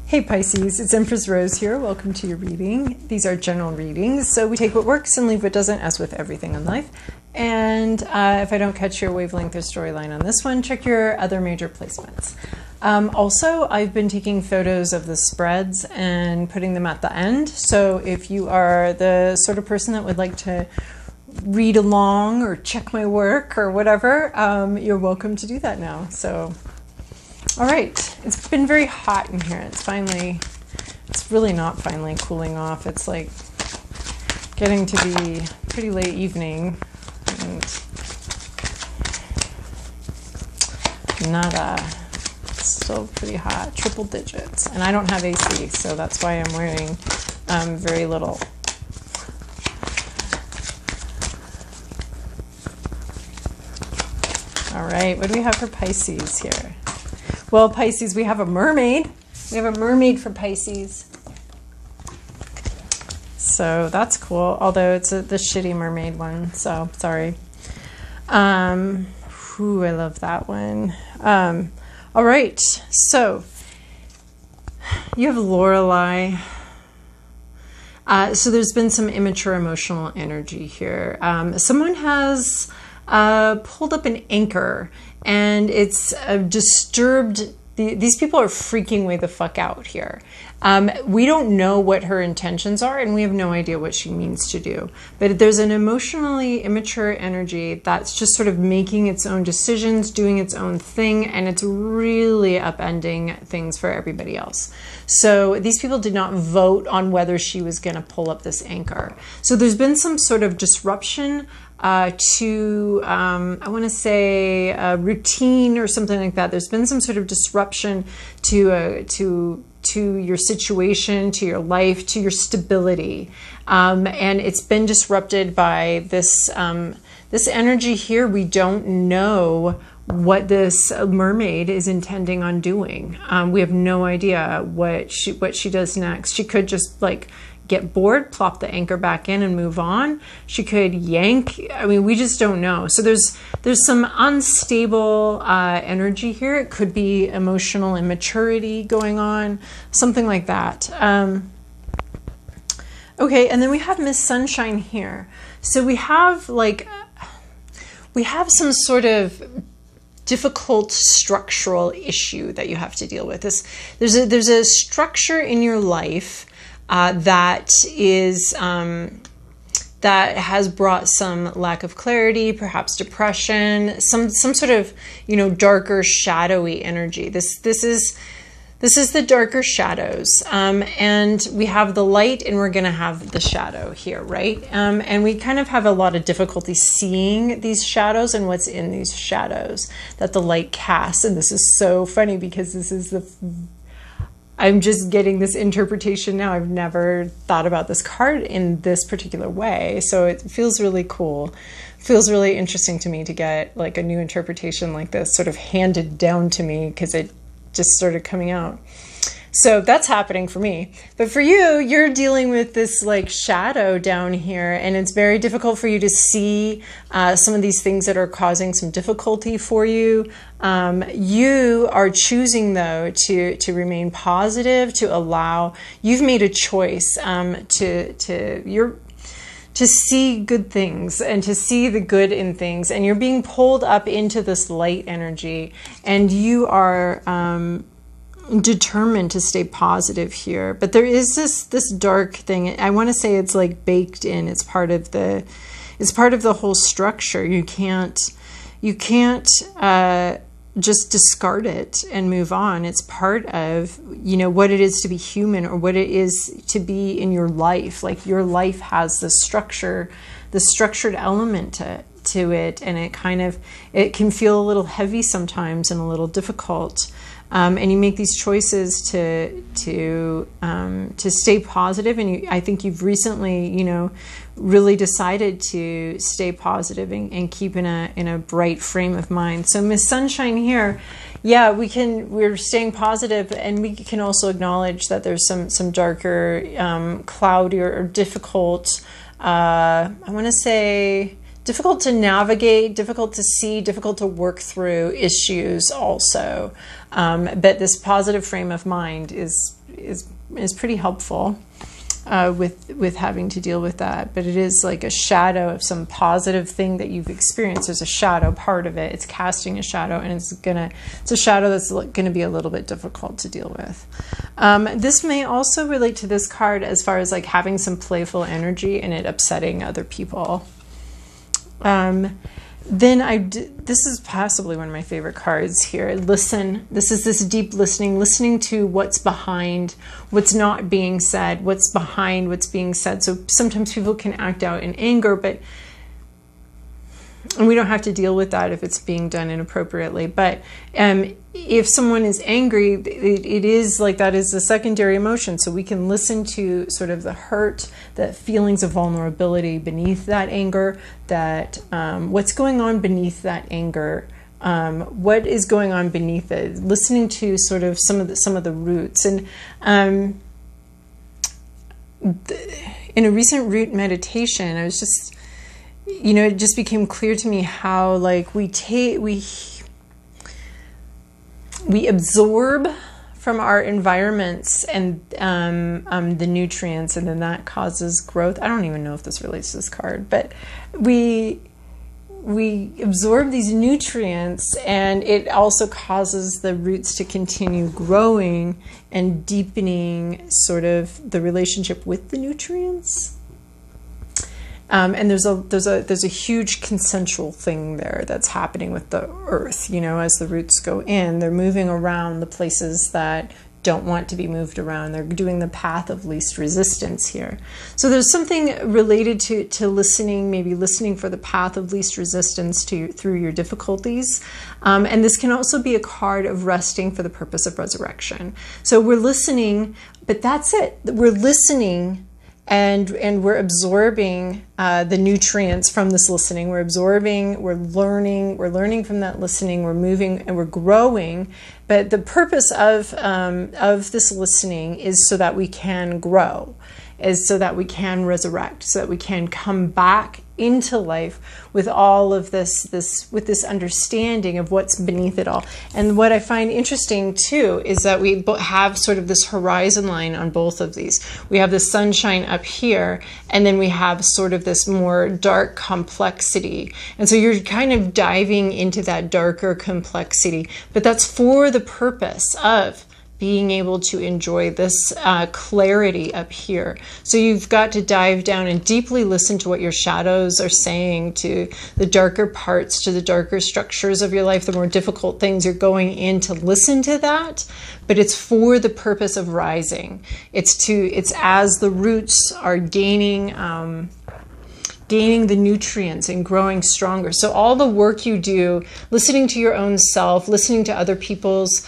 Hey Pisces, it's Empress Rose here. Welcome to your reading. These are general readings, so we take what works and leave what doesn't, as with everything in life. And if I don't catch your wavelength or storyline on this one, check your other major placements. Also, I've been taking photos of the spreads and putting them at the end. So if you are the sort of person that would like to read along or check my work or whatever, you're welcome to do that now. So, all right, it's been very hot in here. It's really not finally cooling off. It's like getting to be pretty late evening and still pretty hot, triple digits. And I don't have AC, so that's why I'm wearing very little. All right, what do we have for Pisces here? Well, Pisces, we have a mermaid. We have a mermaid for Pisces. So that's cool, although it's the shitty mermaid one, so sorry. Ooh, I love that one. All right, so you have Lorelei. So there's been some immature emotional energy here. Someone has pulled up an anchor, and it's disturbed. These people are freaking way the fuck out here. We don't know what her intentions are, and we have no idea what she means to do. But there's an emotionally immature energy that's just sort of making its own decisions, doing its own thing, and it's really upending things for everybody else. So these people did not vote on whether she was going to pull up this anchor. So there's been some sort of disruption to, I want to say, a routine or something like that. There's been some sort of disruption to your situation, to your life, to your stability, and it's been disrupted by this this energy here. We don't know what this mermaid is intending on doing. We have no idea what she does next. She could just like get bored, plop the anchor back in and move on. She could yank. I mean, we just don't know. So there's some unstable energy here. It could be emotional immaturity going on, something like that. Okay, and then we have Miss Sunshine here. So we have some sort of difficult structural issue that you have to deal with. There's a structure in your life that has brought some lack of clarity, perhaps depression, some sort of, darker, shadowy energy. This is the darker shadows, and we have the light, and we're going to have the shadow here, right? And we kind of have a lot of difficulty seeing these shadows and what's in these shadows that the light casts. And this is so funny because I'm just getting this interpretation now. I've never thought about this card in this particular way. So it feels really cool. It feels really interesting to me to get like a new interpretation like this sort of handed down to me, because it just started coming out. So that's happening for me. But for you, you're dealing with this like shadow down here, and it's very difficult for you to see some of these things that are causing some difficulty for you. You are choosing, though, to remain positive, to allow. You've made a choice to see good things and to see the good in things, and you're being pulled up into this light energy, and you are determined to stay positive here. But there is this dark thing. I want to say it's like baked in. It's part of the whole structure. You can't just discard it and move on. It's part of, what it is to be human, or what it is to be in your life. Like your life has the structure, the structured element to it, and it can feel a little heavy sometimes and a little difficult. And you make these choices to stay positive, and I think you've recently, really decided to stay positive and keep in a bright frame of mind. So Miss Sunshine here, yeah, we're staying positive, and we can also acknowledge that there's some darker, cloudier or difficult, I want to say difficult to navigate, difficult to see, difficult to work through issues also. But this positive frame of mind is pretty helpful with having to deal with that. But it is like a shadow of some positive thing that you've experienced. There's a shadow part of it. It's casting a shadow, and it's a shadow that's gonna be a little bit difficult to deal with. This may also relate to this card as far as like having some playful energy and it upsetting other people. This is possibly one of my favorite cards here. Listen. This is this deep listening to what's behind, what's not being said, what's behind what's being said. So sometimes people can act out in anger, and we don't have to deal with that if it's being done inappropriately. But if someone is angry, it is like that is a secondary emotion. So we can listen to sort of the hurt, the feelings of vulnerability beneath that anger, that what's going on beneath that anger, what is going on beneath it, listening to sort of some of the roots. And in a recent root meditation, I was just, it just became clear to me how like we absorb from our environments and the nutrients, and then that causes growth. I don't even know if this relates to this card, but we absorb these nutrients, and it also causes the roots to continue growing and deepening sort of the relationship with the nutrients. And there's a huge consensual thing there that's happening with the earth. As the roots go in, they're moving around the places that don't want to be moved around. They're doing the path of least resistance here. So there's something related to listening, maybe listening for the path of least resistance through your difficulties. And this can also be a card of resting for the purpose of resurrection. So we're listening, but that's it. We're listening. And we're absorbing the nutrients from this listening. We're absorbing, we're learning from that listening, we're moving and we're growing. But the purpose of this listening is so that we can grow, is so that we can resurrect, so that we can come back into life with all of this with this understanding of what's beneath it all. And what I find interesting too is that we have sort of this horizon line on both of these. We have the sunshine up here, and then we have sort of this more dark complexity. And so you're kind of diving into that darker complexity, but that's for the purpose of being able to enjoy this clarity up here. So you've got to dive down and deeply listen to what your shadows are saying, to the darker parts, to the darker structures of your life, the more difficult things. You're going in to listen to that, but it's for the purpose of rising. It's as the roots are gaining the nutrients and growing stronger. So all the work you do, listening to your own self, listening to other people's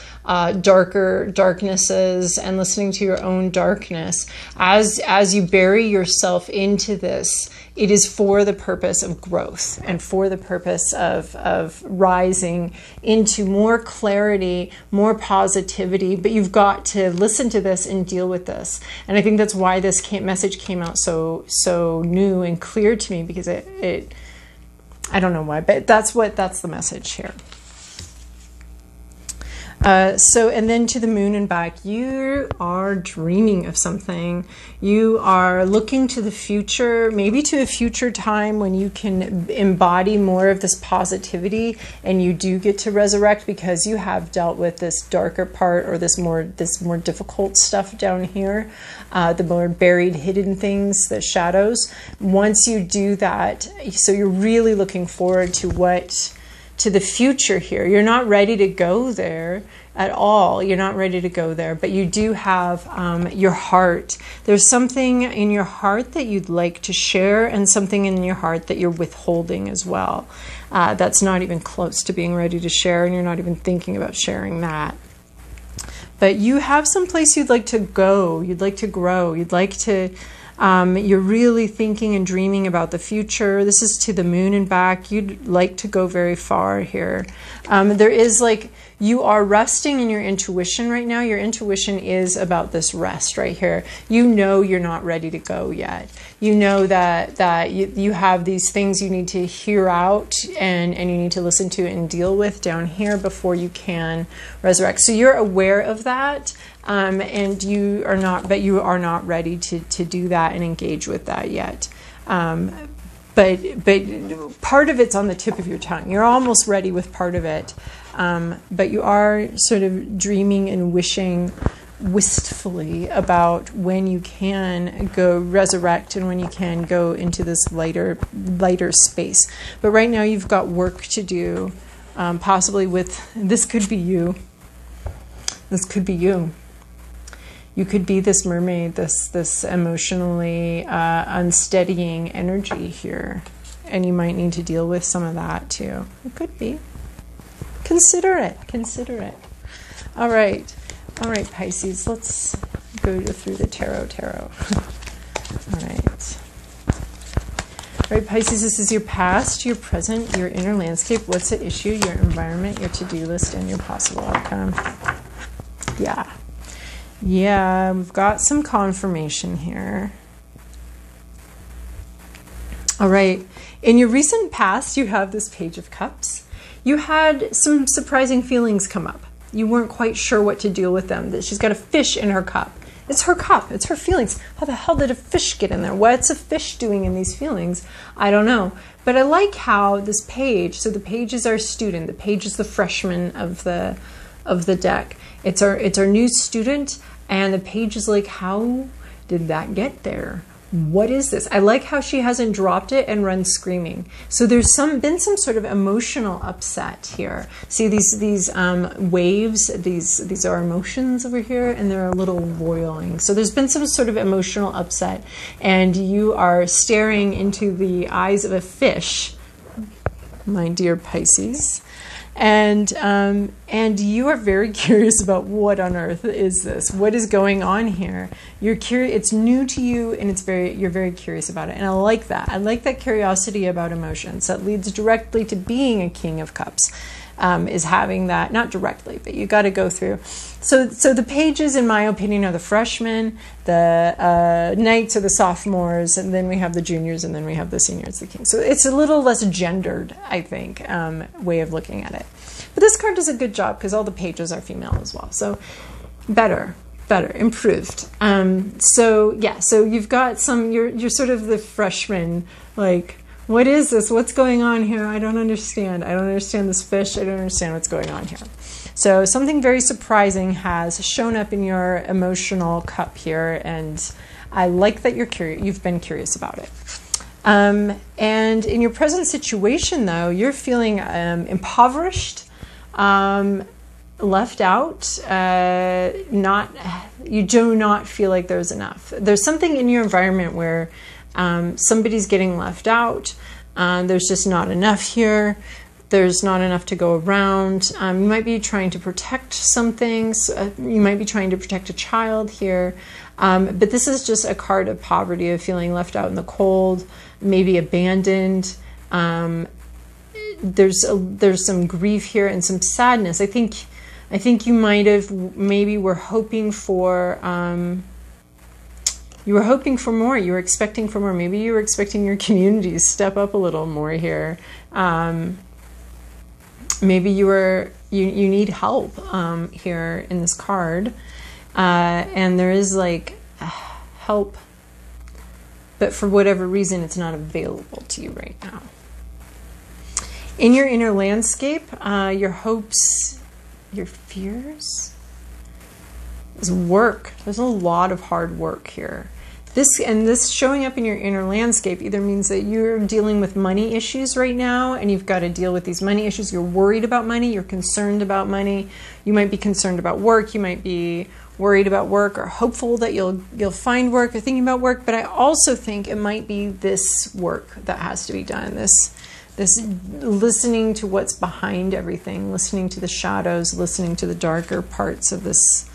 darknesses, and listening to your own darkness, as you bury yourself into this, it is for the purpose of growth and for the purpose of rising into more clarity, more positivity. But you've got to listen to this and deal with this. And I think that's why this message came out so new and clear to me, because it I don't know why, but that's the message here. And then to the moon and back, you are dreaming of something. You are looking to the future, maybe to a future time when you can embody more of this positivity, and you do get to resurrect because you have dealt with this darker part, or this more difficult stuff down here, the more buried, hidden things, the shadows. Once you do that, so you're really looking forward to the future here. You're not ready to go there at all. You're not ready to go there, but you do have your heart. There's something in your heart that you'd like to share, and something in your heart that you're withholding as well. That's not even close to being ready to share, and you're not even thinking about sharing that. But you have some place you'd like to go, you'd like to grow, you'd like to You're really thinking and dreaming about the future. This is to the moon and back. You'd like to go very far here. There is like, you are resting in your intuition right now. Your intuition is about this rest right here. You know you're not ready to go yet. You know that you have these things you need to hear out and you need to listen to and deal with down here before you can resurrect. So you're aware of that, and you are not ready to do that and engage with that yet. But part of it's on the tip of your tongue. You're almost ready with part of it. But you are sort of dreaming and wishing wistfully about when you can go resurrect and when you can go into this lighter space. But right now you've got work to do, possibly with, this could be you. This could be you. You could be this mermaid, this emotionally unsteadying energy here. And you might need to deal with some of that too. It could be. Consider it. Consider it. All right. All right, Pisces. Let's go through the tarot. All right. All right, Pisces, this is your past, your present, your inner landscape. What's at issue? Your environment, your to-do list, and your possible outcome. Yeah. Yeah, we've got some confirmation here. All right. In your recent past, you have this Page of Cups. You had some surprising feelings come up. You weren't quite sure what to deal with them. That she's got a fish in her cup. It's her cup. It's her feelings. How the hell did a fish get in there? What's a fish doing in these feelings? I don't know. But I like how this page, so the page is our student. The page is the freshman of the deck. It's our new student, and the page is like, how did that get there? What is this? I like how she hasn't dropped it and run screaming. So there's been some sort of emotional upset here. See these waves, these are emotions over here, and they're a little roiling. So there's been some sort of emotional upset, and you are staring into the eyes of a fish, my dear Pisces. And you are very curious about what on earth is this? What is going on here? You're curious. It's new to you, and you're very curious about it. And I like that. I like that curiosity about emotions. That leads directly to being a King of Cups. Is having that, not directly, but you got to go through. So the pages, in my opinion, are the freshmen, the knights are the sophomores, and then we have the juniors, and then we have the seniors, the kings. So it's a little less gendered, I think, way of looking at it. But this card does a good job because all the pages are female as well. So better, improved. So yeah, so you've got you're sort of the freshman, like, what is this? What's going on here? I don't understand. I don't understand this fish. I don't understand what's going on here. So something very surprising has shown up in your emotional cup here, and I like that you've been curious about it. And in your present situation, though, you're feeling impoverished, left out, you do not feel like there's enough. There's something in your environment where somebody's getting left out. There's just not enough here. There's not enough to go around. You might be trying to protect some things. You might be trying to protect a child here. But this is just a card of poverty, of feeling left out in the cold, maybe abandoned. There's some grief here and some sadness. I think you might have were hoping for. You were hoping for more. You were expecting for more. Maybe you were expecting your community to step up a little more here. Maybe you need help here in this card, and there is like help, but for whatever reason, it's not available to you right now. In your inner landscape, your hopes, your fears. There's work. There's a lot of hard work here. This showing up in your inner landscape either means that you're dealing with money issues right now, and you've got to deal with these money issues. You're worried about money. You're concerned about money. You might be concerned about work. You might be worried about work, or hopeful that you'll find work, or thinking about work. But I also think it might be this work that has to be done. This listening to what's behind everything, listening to the shadows, listening to the darker parts of this.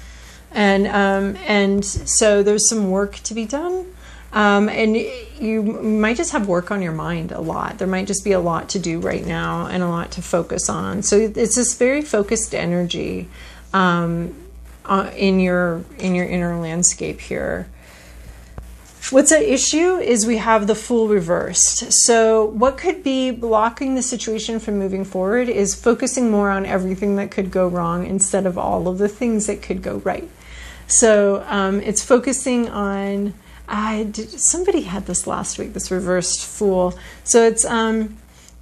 And so there's some work to be done. And you might just have work on your mind a lot. There might just be a lot to do right now and a lot to focus on. So it's this very focused energy in your inner landscape here. What's at issue is we have the Fool reversed. So what could be blocking the situation from moving forward is focusing more on everything that could go wrong instead of all of the things that could go right. So it's focusing on, somebody had this last week, this reversed Fool. So it's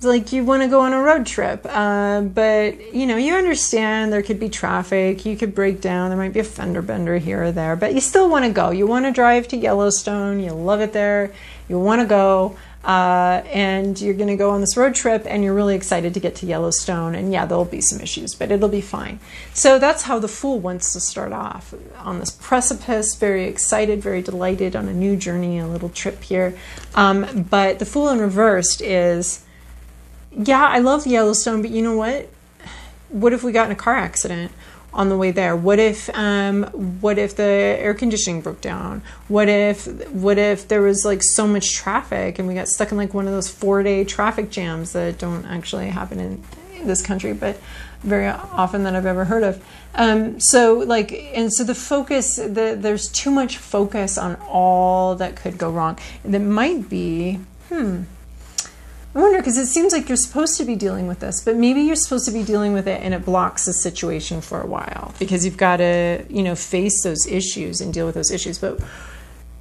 like you want to go on a road trip, but you understand there could be traffic, you could break down, there might be a fender bender here or there, but you still want to go. You want to drive to Yellowstone, you love it there, you want to go, and you're going to go on this road trip and you're really excited to get to Yellowstone, and yeah, there'll be some issues, but it'll be fine. So that's how the Fool wants to start off, on this precipice, very excited, very delighted on a new journey, a little trip here. But the Fool in reversed is, yeah, I love Yellowstone, but you know what? What if we got in a car accident on the way there? What if the air conditioning broke down? What if there was like so much traffic and we got stuck in like one of those 4-day traffic jams that don't actually happen in this country, but very often that I've ever heard of. So the focus, there's too much focus on all that could go wrong. That might be, I wonder, because it seems like you're supposed to be dealing with this, but maybe you're supposed to be dealing with it and it blocks the situation for a while because you've got to, face those issues and deal with those issues. But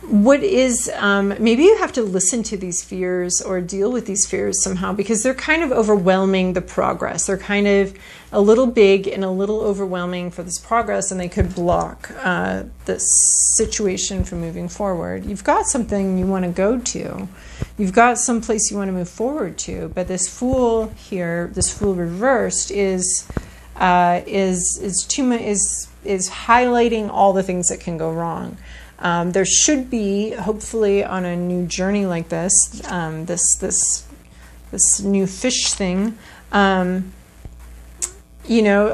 what is, maybe you have to listen to these fears or deal with these fears somehow because they're kind of overwhelming the progress. They're kind of a little big and a little overwhelming for this progress, and they could block this situation from moving forward. You've got something you want to go to. You've got some place you want to move forward to, but this Fool here, this Fool reversed, is highlighting all the things that can go wrong. There should be, hopefully, on a new journey like this, this new fish thing, a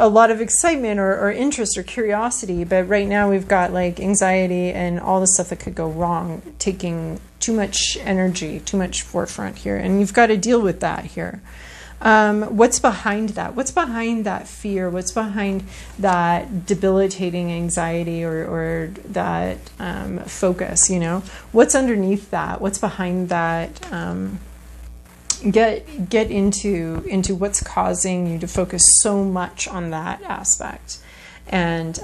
lot of excitement or interest or curiosity. But right now we've got like anxiety and all the stuff that could go wrong, taking too much energy, too much forefront here, and you've got to deal with that here. What's behind that? What's behind that fear? What's behind that debilitating anxiety or that focus? What's underneath that? What's behind that? Get into what's causing you to focus so much on that aspect, and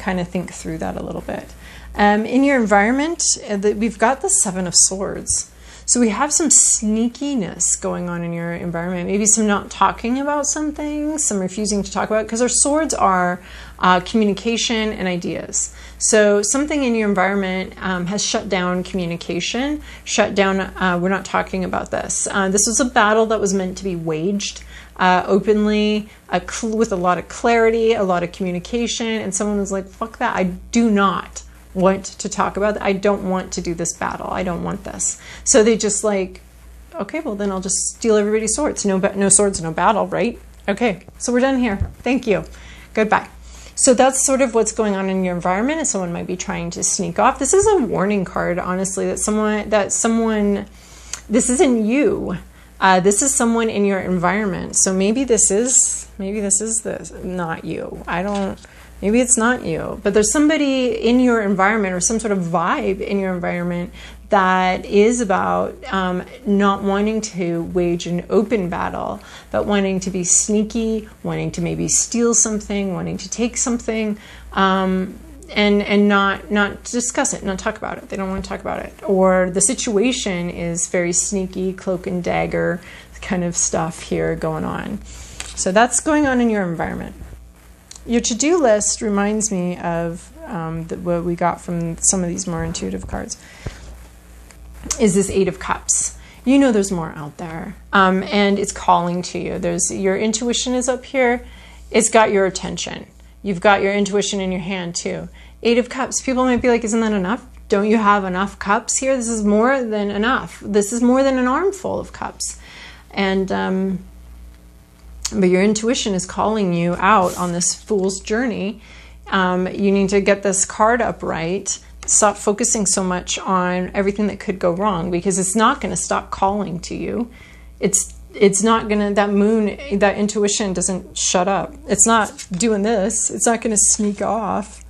kind of think through that a little bit. In your environment, we've got the Seven of Swords. So we have some sneakiness going on in your environment, maybe some not talking about some things, some refusing to talk about it, because our swords are communication and ideas. So something in your environment has shut down communication, shut down, we're not talking about this. This was a battle that was meant to be waged openly, with a lot of clarity, a lot of communication, and someone was like, fuck that, I do not want to talk about that. I don't want to do this battle. I don't want this. So they just like, okay, well then I'll just steal everybody's swords. No swords, no battle, right? Okay, so we're done here. Thank you. Goodbye. So that's sort of what's going on in your environment, and someone might be trying to sneak off. This is a warning card, honestly, that someone, this isn't you. This is someone in your environment. So maybe this is not you. Maybe it's not you, but there's somebody in your environment or some sort of vibe in your environment that is about not wanting to wage an open battle, but wanting to be sneaky, wanting to maybe steal something, wanting to take something, and not discuss it, not talk about it. They don't want to talk about it. Or the situation is very sneaky, cloak and dagger kind of stuff here going on. So that's going on in your environment. Your to-do list reminds me of what we got from some of these more intuitive cards, is this Eight of Cups. There's more out there, and it's calling to you. Your intuition is up here. It's got your attention. You've got your intuition in your hand too. Eight of Cups. People might be like, isn't that enough? Don't you have enough cups here? This is more than enough. This is more than an armful of cups. And but your intuition is calling you out on this Fool's journey. You need to get this card up right. Stop focusing so much on everything that could go wrong, because it's not going to stop calling to you. It's not going to, that moon, that intuition doesn't shut up. It's not doing this. It's not going to sneak off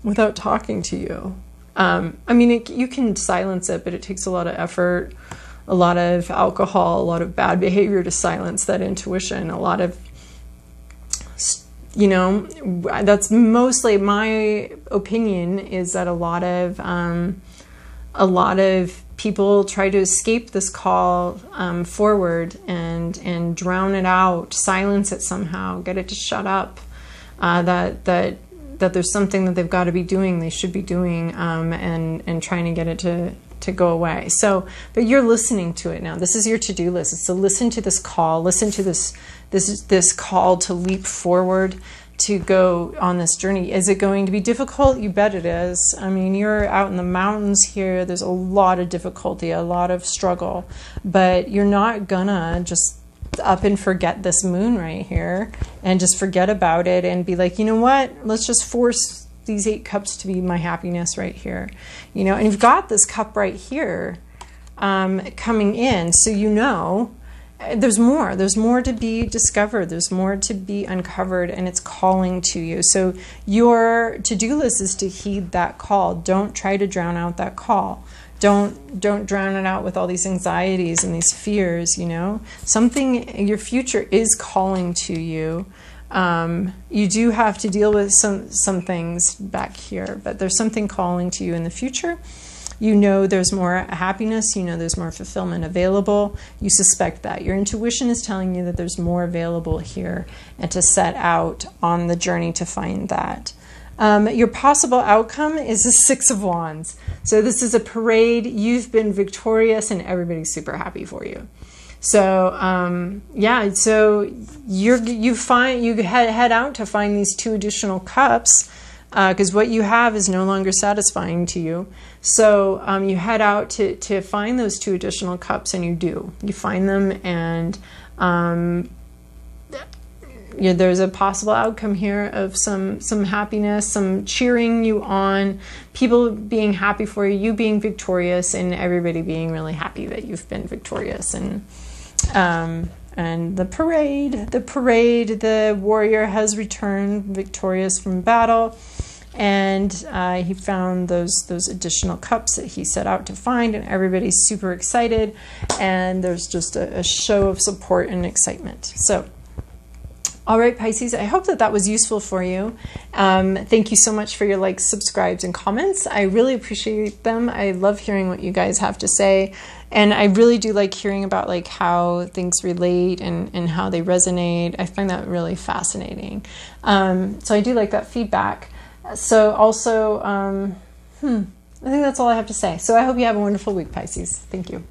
without talking to you. I mean, you can silence it, but it takes a lot of effort, a lot of alcohol, a lot of bad behavior to silence that intuition, a lot of, you know, that's mostly my opinion, is that a lot of people try to escape this call forward and drown it out, silence it somehow, get it to shut up, that there's something that they've got to be doing, they should be doing, and trying to get it to go away. So, but you're listening to it now. This is your to-do list. It's to listen to this call, listen to this call to leap forward, to go on this journey. Is it going to be difficult? You bet it is. I mean, you're out in the mountains here. There's a lot of difficulty, a lot of struggle, but you're not gonna just up and forget this moon right here and just forget about it and be like, you know what, let's just force these 8 cups to be my happiness right here, you know. And you've got this cup right here coming in, so you know there's more to be discovered, there's more to be uncovered, and it's calling to you. So your to-do list is to heed that call. Don't try to drown out that call. Don't drown it out with all these anxieties and these fears, you know. Something, your future is calling to you. You do have to deal with some things back here, but there's something calling to you in the future. You know there's more happiness, you know there's more fulfillment available. You suspect that. Your intuition is telling you that there's more available here, and to set out on the journey to find that. Your possible outcome is the 6 of Wands. So this is a parade. You've been victorious and everybody's super happy for you. So yeah, so you head out to find these 2 additional cups, because what you have is no longer satisfying to you. So you head out to find those 2 additional cups, and you find them, and there's a possible outcome here of some happiness, some cheering you on, people being happy for you, you being victorious, and everybody being really happy that you've been victorious. And the warrior has returned victorious from battle, and he found those additional cups that he set out to find, and everybody's super excited, and there's just a show of support and excitement. So, all right, Pisces, I hope that was useful for you. Thank you so much for your likes, subscribes, and comments. I really appreciate them. I love hearing what you guys have to say. And I really do like hearing about like how things relate and how they resonate. I find that really fascinating. So I do like that feedback. So also, I think that's all I have to say. So I hope you have a wonderful week, Pisces. Thank you.